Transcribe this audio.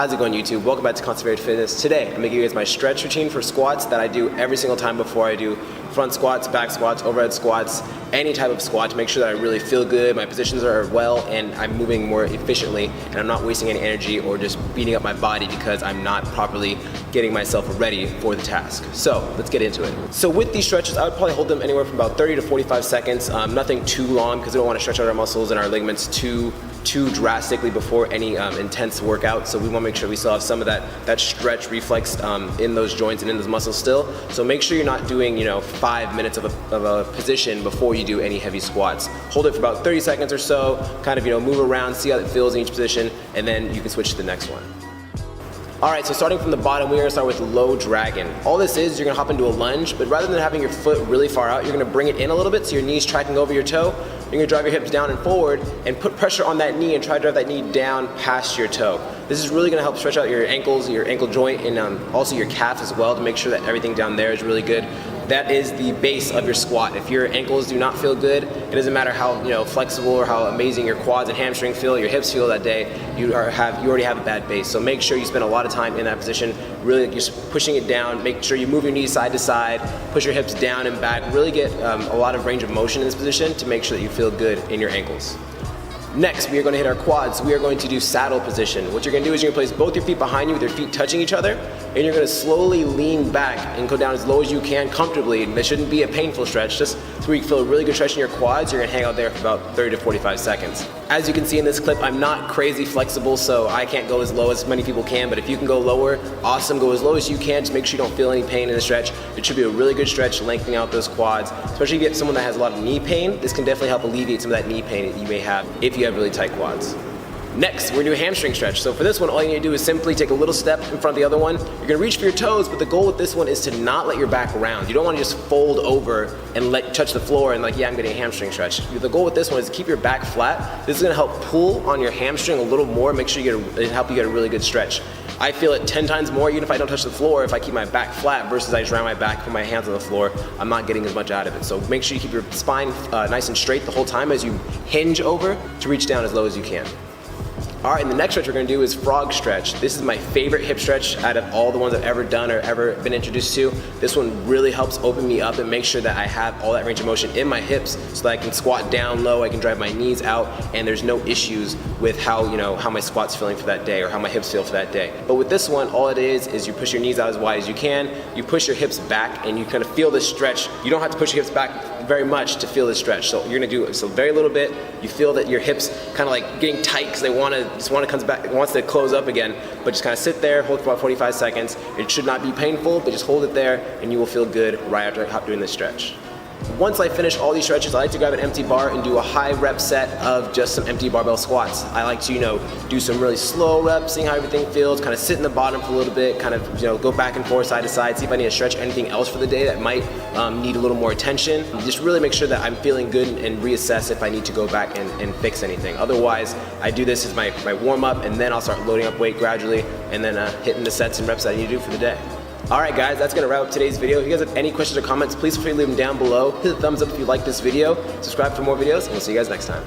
How's it going, YouTube? Welcome back to Crossfit Fitness. Today, I'm gonna give you guys my stretch routine for squats that I do every single time before I do front squats, back squats, overhead squats, any type of squat to make sure that I really feel good, my positions are well, and I'm moving more efficiently, and I'm not wasting any energy or just beating up my body because I'm not properly getting myself ready for the task. So, let's get into it. So with these stretches, I would probably hold them anywhere from about 30 to 45 seconds, nothing too long because we don't want to stretch out our muscles and our ligaments too drastically before any intense workout. So we want to make sure we still have some of that stretch reflex in those joints and in those muscles still. So make sure you're not doing 5 minutes of a position before you do any heavy squats. Hold it for about 30 seconds or so, kind of move around, see how it feels in each position, and then you can switch to the next one. Alright, so starting from the bottom, we're going to start with low dragging. All this is, you're going to hop into a lunge, but rather than having your foot really far out, you're going to bring it in a little bit so your knee's tracking over your toe. You're going to drive your hips down and forward and put pressure on that knee and try to drive that knee down past your toe. This is really going to help stretch out your ankles, your ankle joint, and also your calf as well to make sure that everything down there is really good. That is the base of your squat. If your ankles do not feel good, it doesn't matter how flexible or how amazing your quads and hamstring feel, your hips feel that day, you already have a bad base. So make sure you spend a lot of time in that position, really just pushing it down. Make sure you move your knees side to side, push your hips down and back, really get a lot of range of motion in this position to make sure that you feel good in your ankles. Next, we are going to hit our quads. We are going to do saddle position. What you're going to do is you're going to place both your feet behind you with your feet touching each other, and you're going to slowly lean back and go down as low as you can comfortably. This shouldn't be a painful stretch, just so you feel a really good stretch in your quads. You're going to hang out there for about 30 to 45 seconds. As you can see in this clip, I'm not crazy flexible, so I can't go as low as many people can, but if you can go lower, awesome. Go as low as you can. Just make sure you don't feel any pain in the stretch. It should be a really good stretch, lengthening out those quads. Especially if you get someone that has a lot of knee pain, this can definitely help alleviate some of that knee pain that you may have if you have really tight quads. Next, we're going to do a hamstring stretch. So for this one, all you need to do is simply take a little step in front of the other one. You're going to reach for your toes, but the goal with this one is to not let your back round. You don't want to just fold over and touch the floor and I'm getting a hamstring stretch. The goal with this one is to keep your back flat. This is going to help pull on your hamstring a little more, make sure it help you get a really good stretch. I feel it 10 times more even if I don't touch the floor, if I keep my back flat versus I just round my back, put my hands on the floor, I'm not getting as much out of it. So make sure you keep your spine nice and straight the whole time as you hinge over to reach down as low as you can. Alright, and the next stretch we're going to do is frog stretch. This is my favorite hip stretch out of all the ones I've ever done or ever been introduced to. This one really helps open me up and make sure that I have all that range of motion in my hips so that I can squat down low, I can drive my knees out, and there's no issues with how my squat's feeling for that day or how my hips feel for that day. But with this one, all it is you push your knees out as wide as you can, you push your hips back, and you kind of feel this stretch. You don't have to push your hips back very much to feel this stretch. So you're going to do very little bit. You feel that your hips kind of getting tight because it wants to close up again, but just kind of sit there, hold for about 45 seconds. It should not be painful, but just hold it there and you will feel good right after doing this stretch. Once I finish all these stretches, I like to grab an empty bar and do a high rep set of just some empty barbell squats. I like to, do some really slow reps, seeing how everything feels, kind of sit in the bottom for a little bit, kind of, go back and forth, side to side, see if I need to stretch anything else for the day that might need a little more attention. Just really make sure that I'm feeling good and reassess if I need to go back and fix anything. Otherwise, I do this as my warm up, and then I'll start loading up weight gradually, and then hitting the sets and reps that I need to do for the day. Alright guys, that's going to wrap up today's video. If you guys have any questions or comments, please feel free to leave them down below. Hit the thumbs up if you like this video. Subscribe for more videos, and we'll see you guys next time.